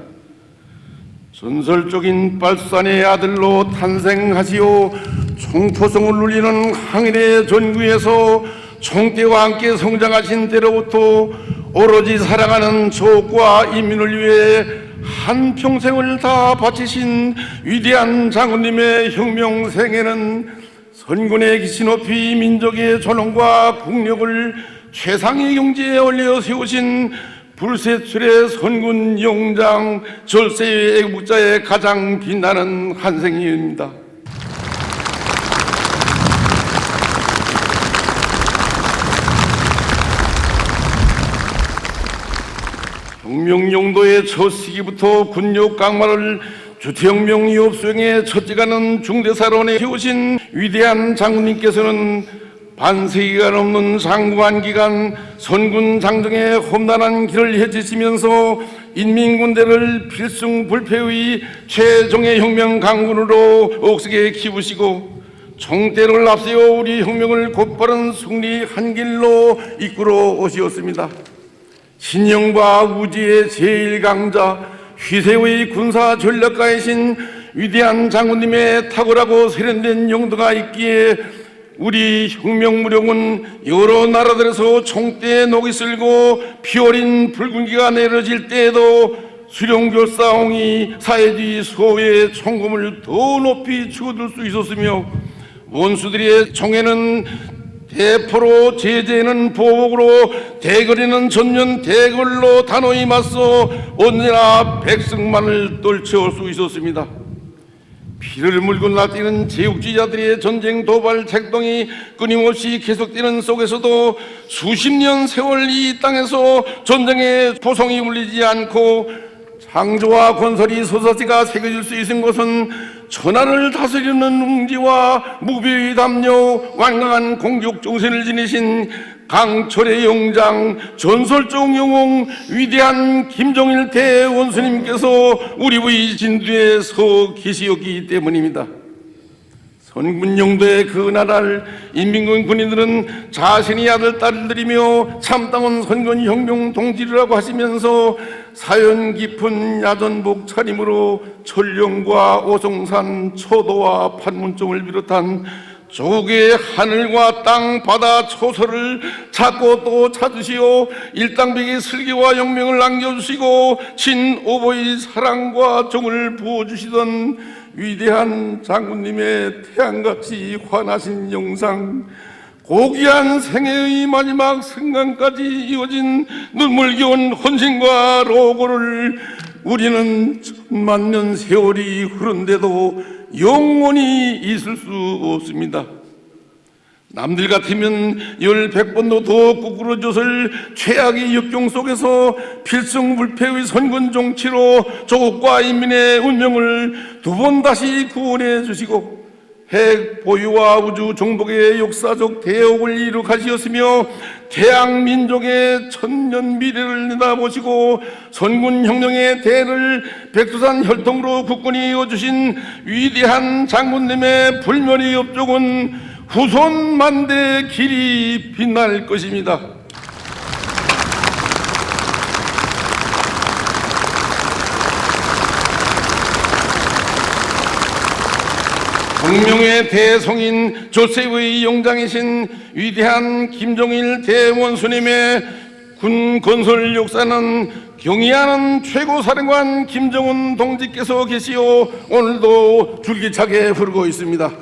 전설적인 빨수산의 아들로 탄생하시오 총포성을 울리는 항일의 전구에서 총대와 함께 성장하신 때로부터 오로지 사랑하는 조국과 인민을 위해 한평생을 다 바치신 위대한 장군님의 혁명생애는 선군의 기치 높이 민족의 존엄과 국력을 최상의 경지에 올려 세우신 불세출의 선군 용장 절세의 애국자의 가장 빛나는 한 생입니다. 혁명용도의 첫 시기부터 군력 강화를 주태혁명 이후 수행의 첫째가는 중대사론에 세우신 위대한 장군님께서는 반세기가 넘는 장구한 기간 선군 장정의 험난한 길을 헤치시면서 인민군대를 필승불패의 최종의 혁명 강군으로 억세게 키우시고 총대를 앞세워 우리 혁명을 곧바른 승리 한 길로 이끌어 오시었습니다. 신령과 우지의 제1강자 휘세의 군사 전략가이신 위대한 장군님의 탁월하고 세련된 용도가 있기에 우리 혁명무령은 여러 나라들에서 총대에 녹이 쓸고 피어린 붉은기가 내려질 때에도 수령교사홍이 사회주의 소의 총검을 더 높이 죽어들 수 있었으며 원수들의 총에는 대포로, 제재는 보복으로, 대거리는 전면 대걸로 단호히 맞서 언제나 백성만을 떨쳐올 수 있었습니다. 피를 물고 날뛰는 제국주의자들의 전쟁 도발 책동이 끊임없이 계속되는 속에서도 수십 년 세월 이 땅에서 전쟁의 포성이 울리지 않고 창조와 건설이 솟아지가 새겨질 수 있는 것은 천하를 다스리는 웅지와 무비의 담요, 완강한 공격 정신을 지니신 강철의 영장, 전설적 영웅 위대한 김정일 대원수님께서 우리의 진두에 서 계시었기 때문입니다. 선군영도의 그 나라를 인민군 군인들은 자신의 아들 딸들이며 참다운 선군혁명 동지라고 하시면서 사연 깊은 야전복 차림으로 천령과 오송산, 초도와 판문점을 비롯한 조국의 하늘과 땅, 바다, 초서를 찾고 또 찾으시오 일당백의 슬기와 영명을 남겨주시고 친오보의 사랑과 정을 부어주시던 위대한 장군님의 태양같이 환하신 영상, 고귀한 생애의 마지막 순간까지 이어진 눈물겨운 헌신과 로고를 우리는 천만년 세월이 흐른데도 영원히 잊을 수 없습니다. 남들 같으면 100번도 더 꾸꾸러졌을 최악의 역경 속에서 필승불패의 선군 정치로 조국과 인민의 운명을 두 번 다시 구원해 주시고 핵 보유와 우주 정복의 역사적 대업을 이룩하시었으며 태양 민족의 천년 미래를 내다보시고 선군 혁명의 대를 백두산 혈통으로 굳건히 이어주신 위대한 장군님의 불멸의 업적은 후손 만대 길이 빛날 것입니다. 혁명의 대성인 조셉의 영장이신 위대한 김정일 대원수님의 군 건설 역사는 경의하는 최고사령관 김정은 동지께서 계시오 오늘도 줄기차게 흐르고 있습니다.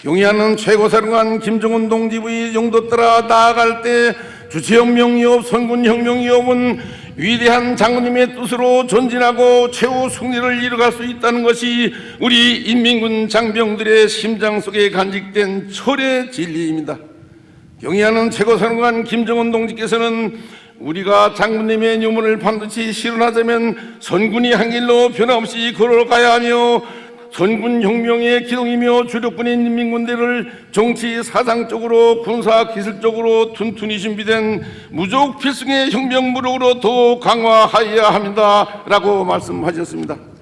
경의하는 최고사령관 김정은 동지의 용도 따라 나아갈 때 주체혁명이업 선군혁명이업은 위대한 장군님의 뜻으로 전진하고 최후 승리를 이뤄갈 수 있다는 것이 우리 인민군 장병들의 심장 속에 간직된 철의 진리입니다. 경의하는 최고사령관 김정은 동지께서는 우리가 장군님의 유문을 반드시 실현하자면 선군이 한 길로 변함없이 걸어가야 하며 선군혁명의 기동이며 주력군인 인민군대를 정치 사상적으로 군사 기술적으로 튼튼히 준비된 무적 필승의 혁명무력으로 더 강화하여야 합니다 라고 말씀하셨습니다.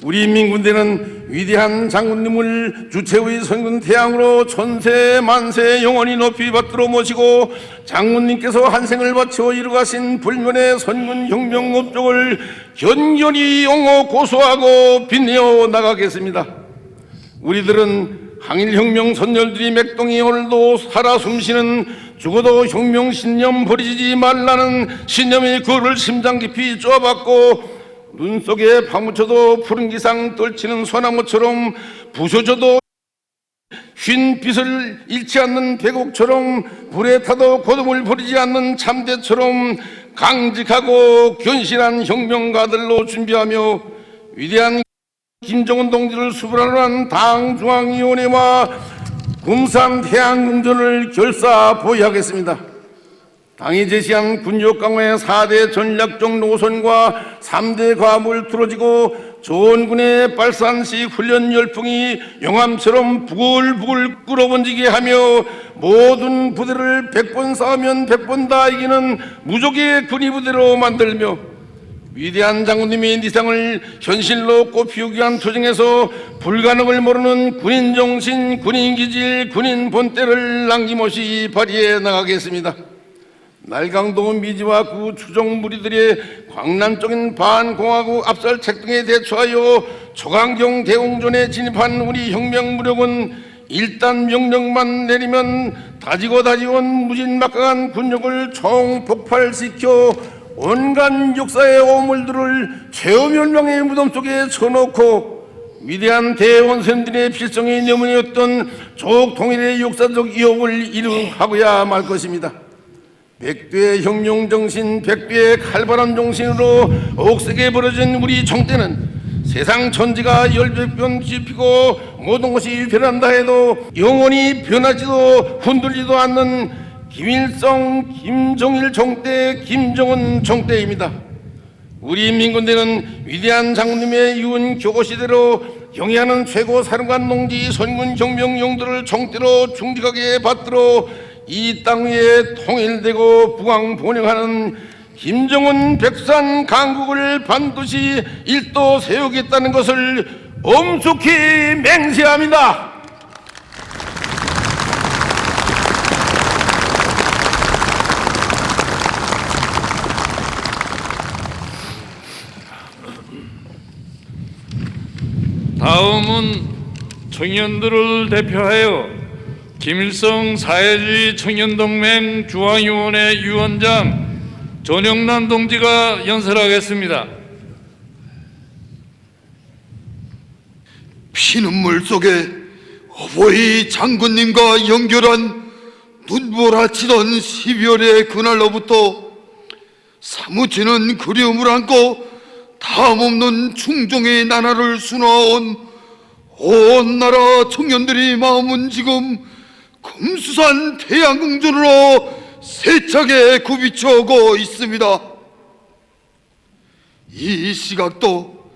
우리 인민군대는 위대한 장군님을 주체의 선군 태양으로 천세 만세 영원히 높이 받들어 모시고 장군님께서 한생을 바쳐 이루가신 불면의 선군혁명 업적을 견견히 영호 고수하고 빛내어 나가겠습니다. 우리들은 항일혁명 선열들이 맥동이 오늘도 살아 숨쉬는 죽어도 혁명 신념 버리지 말라는 신념의 글을 심장 깊이 쪼아받고 눈 속에 파묻혀도 푸른 기상 떨치는 소나무처럼 부서져도 흰 빛을 잃지 않는 백옥처럼 불에 타도 고dom을 버리지 않는 참대처럼 강직하고 견실한 혁명가들로 준비하며 위대한 김정은 동지를 수반하러 한 당중앙위원회와 금산 태양궁전을 결사보위하겠습니다. 당이 제시한 군력 강화의 4대 전략적 노선과 3대 과목을 틀어지고 조원군의 발산식 훈련 열풍이 용암처럼 부글부글 끌어번지게 하며 모든 부대를 100번 싸우면 100번 다 이기는 무적의 군의부대로 만들며 위대한 장군님의 인디상을 현실로 꽃피우기 위한 투쟁에서 불가능을 모르는 군인정신, 군인기질, 군인 본때를 남김없이 발휘해 나가겠습니다. 날강도 미지와 그 추종 무리들의 광란적인 반공화국 압살책 등에 대처하여 초강경 대웅전에 진입한 우리 혁명무력은 일단 명령만 내리면 다지고 다지온 무진막강한 군력을 총폭발시켜 온갖 역사의 오물들을 최후멸망의 무덤 속에 쳐놓고 위대한 대원생들의 필성의 내문이었던 조국 통일의 역사적 이업을 이룩하고야 말 것입니다. 백두의 혁명정신, 백두의 칼바람 정신으로 억세게 벌어진 우리 정대는 세상 천지가 열백변 뒤집히고 모든 것이 변한다 해도 영원히 변하지도 흔들리도 않는 김일성, 김정일 정대, 김정은 정대입니다. 우리 인민군대는 위대한 장군님의 이운 교고시대로 경의하는 최고 사령관 농지 선군 혁명 용도를 총대로 중직하게 받들어 이 땅 위에 통일되고 부강 번영하는 김정은 백두산 강국을 반드시 일도 세우겠다는 것을 엄숙히 맹세합니다.
다음은 청년들을 대표하여 김일성 사회주의 청년동맹 중앙위원회 위원장 전영란 동지가 연설하겠습니다.
피눈물 속에 어버이 장군님과 연결한 눈보라치던 12월의 그날로부터 사무치는 그리움을 안고 다함없는 충정의 나라를 수놓아온 온 나라 청년들이 마음은 지금 금수산 태양궁전으로 세차게 굽이쳐 오고 있습니다. 이 시각도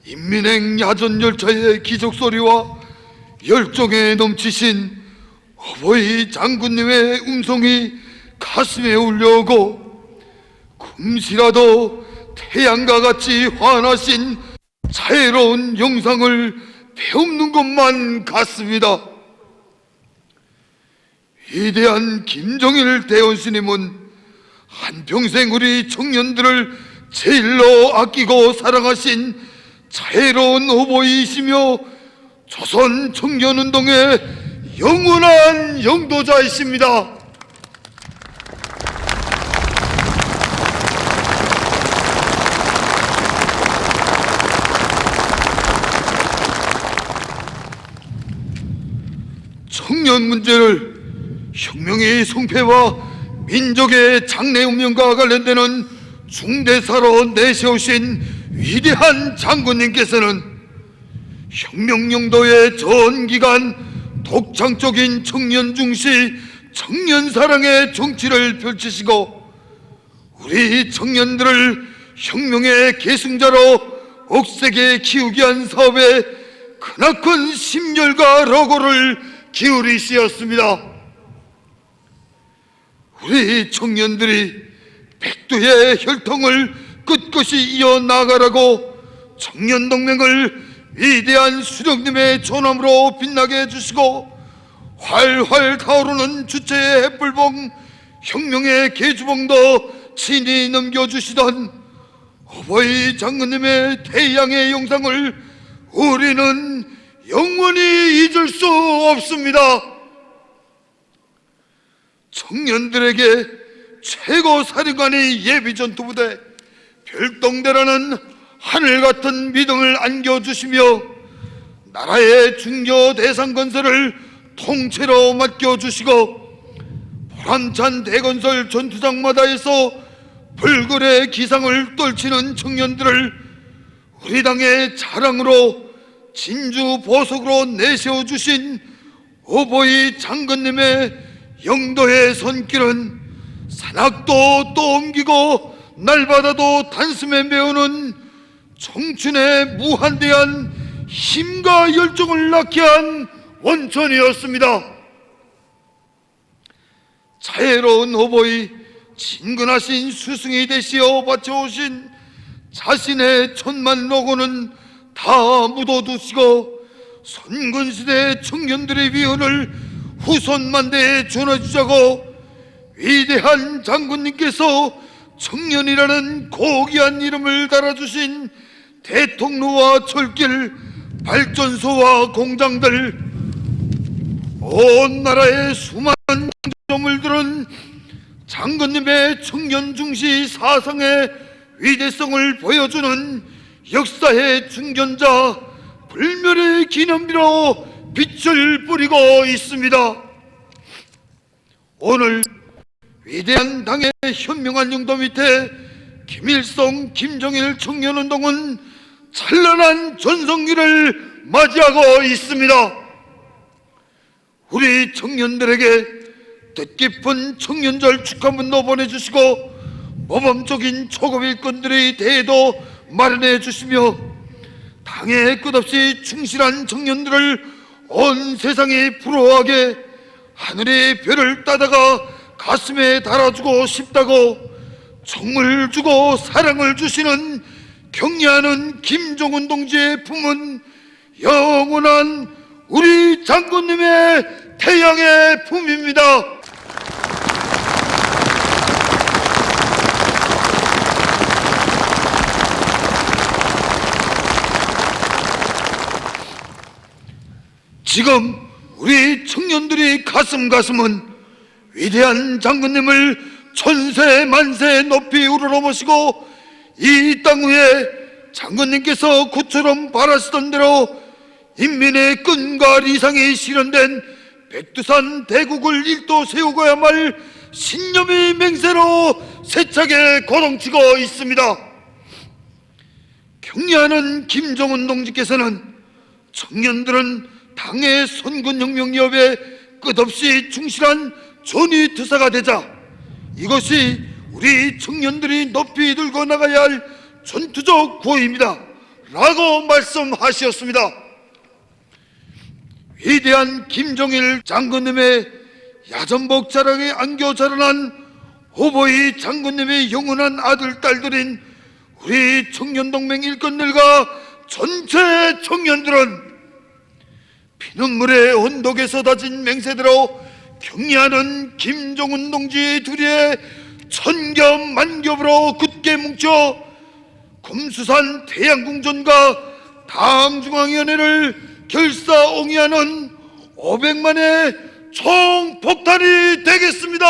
인민행 야전열차의 기적소리와 열정에 넘치신 어버이 장군님의 음성이 가슴에 울려오고 금시라도 태양과 같이 환하신 자애로운 영상을 배우는 것만 같습니다. 위대한 김정일 대원스님은 한평생 우리 청년들을 제일로 아끼고 사랑하신 자애로운 어버이이시며 조선 청년운동의 영원한 영도자이십니다. 청년 문제를 혁명의 성패와 민족의 장래 운명과 관련되는 중대사로 내세우신 위대한 장군님께서는 혁명용도의 전 기간 독창적인 청년 중시 청년 사랑의 정치를 펼치시고 우리 청년들을 혁명의 계승자로 억세게 키우기 위한 사업에 크나큰 심혈과 러고를 기울이시었습니다. 우리 청년들이 백두의 혈통을 끝끝이 이어나가라고 청년동맹을 위대한 수령님의 존함으로 빛나게 해주시고 활활 타오르는 주체의 햇불봉 혁명의 계주봉도 친히 넘겨주시던 어버이 장군님의 태양의 영상을 우리는 영원히 잊을 수 없습니다. 청년들에게 최고 사령관의 예비전투부대 별동대라는 하늘같은 믿음을 안겨주시며 나라의 중요 대상 건설을 통째로 맡겨주시고 보람찬 대건설 전투장마다에서 불굴의 기상을 떨치는 청년들을 우리 당의 자랑으로 진주 보석으로 내세워주신 어버이 장군님의 영도의 손길은 산악도 또 옮기고 날바다도 단숨에 메우는 청춘의 무한대한 힘과 열정을 낳게 한 원천이었습니다. 자애로운 어버이, 친근하신 스승이 되시어 바쳐오신 자신의 천만 로고는 다 묻어두시고 선근시대 청년들의 위언을 후손만대에 전해주자고 위대한 장군님께서 청년이라는 고귀한 이름을 달아주신 대통로와 철길, 발전소와 공장들, 온 나라의 수많은 점물들은 장군님의 청년 중시 사상의 위대성을 보여주는 역사의 중견자 불멸의 기념비로 빛을 뿌리고 있습니다. 오늘 위대한 당의 현명한 영도 밑에 김일성, 김정일 청년운동은 찬란한 전성기를 맞이하고 있습니다. 우리 청년들에게 뜻깊은 청년절 축하문도 보내주시고 모범적인 초급 일꾼들의 대회도 마련해 주시며 당에 끝없이 충실한 청년들을 온 세상이 부러워하게 하늘의 별을 따다가 가슴에 달아주고 싶다고 정을 주고 사랑을 주시는 경례하는 김정은 동지의 품은 영원한 우리 장군님의 태양의 품입니다. 지금 우리 청년들이 가슴은 위대한 장군님을 천세 만세 높이 우러러모시고 이 땅 위에 장군님께서 구처럼 바라시던 대로 인민의 끈과 리상이 실현된 백두산 대국을 일도 세우고야 말 신념의 맹세로 세차게 거동치고 있습니다. 경례하는 김정은 동지께서는 청년들은 당의 선군혁명기업에 끝없이 충실한 전위투사가 되자 이것이 우리 청년들이 높이 들고 나가야 할 전투적 구호입니다 라고 말씀하셨습니다. 위대한 김정일 장군님의 야전복 자랑에 안겨 자라난 호보이 장군님의 영원한 아들 딸들인 우리 청년동맹 일꾼들과 전체 청년들은 피눈물의 언덕에서 다진 맹세대로 경례하는 김정은 동지의 두리에 천겹만겹으로 굳게 뭉쳐 금수산 태양궁전과 당중앙위원회를 결사옹이하는 500만의 총폭탄이 되겠습니다.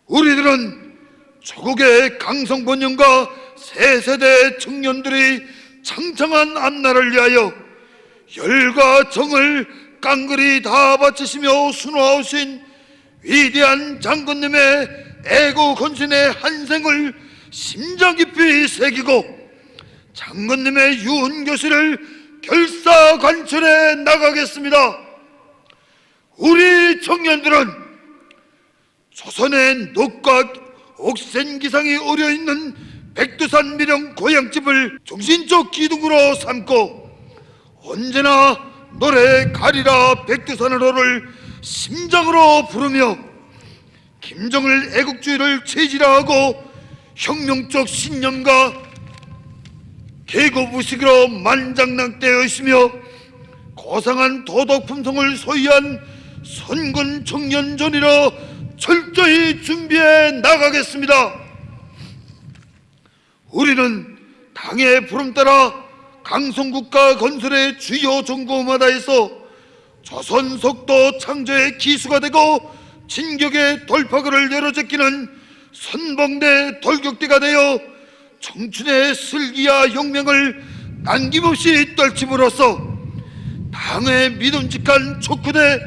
우리들은 조국의 강성번영과 새세대 청년들이 창창한 앞날을 위하여 열과 정을 깡그리 다 바치시며 수놓아오신 위대한 장군님의 애고 건신의 한 생을 심장 깊이 새기고 장군님의 유훈교실을 결사관철해 나가겠습니다. 우리 청년들은 조선의 녹과 옥센기상이 어려있는 백두산 미령 고향집을 정신적 기둥으로 삼고 언제나 노래 가리라 백두산으로를 심장으로 부르며 김정일 애국주의를 체질화하고 혁명적 신념과 계급의식으로 만장난되어 있으며 고상한 도덕 품성을 소유한 선군 청년전이로 철저히 준비해 나가겠습니다. 우리는 당의 부름 따라 강성국가 건설의 주요 정보마다에서 조선 속도 창조의 기수가 되고 진격의 돌파구를 내려제끼는 선봉대 돌격대가 되어 청춘의 슬기와 용맹을 남김없이 떨침으로써 당의 믿음직한 촉구대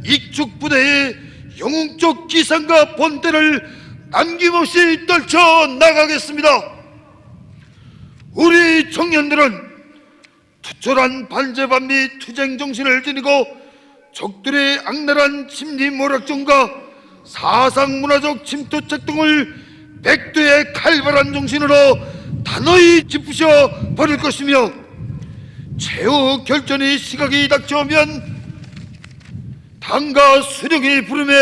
익축부대의 영웅적 기상과 본때를 남김없이 떨쳐 나가겠습니다. 우리 청년들은 투철한 반제반 및 투쟁정신을 지니고 적들의 악랄한 침리모략전과 사상문화적 침투책 등을 백두의 칼발한 정신으로 단호히 짚으셔 버릴 것이며 최후 결전의 시각이 닥쳐오면 당과 수령의 부름에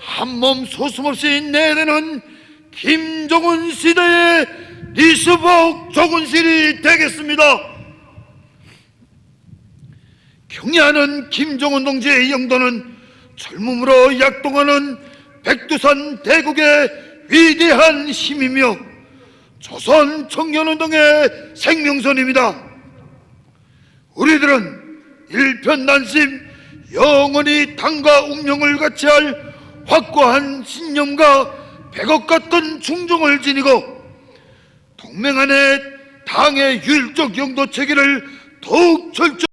한몸 소숨없이 내내는 김정은 시대의 리스복 조군실이 되겠습니다. 경례하는 김정은 동지의 영도는 젊음으로 약동하는 백두산 대국의 위대한 힘이며 조선 청년운동의 생명선입니다. 우리들은 일편단심 영원히 당과 운명을 같이 할 확고한 신념과 백억 같은 충정을 지니고 동맹 안에 당의 율적 영도 체계를 더욱 철저히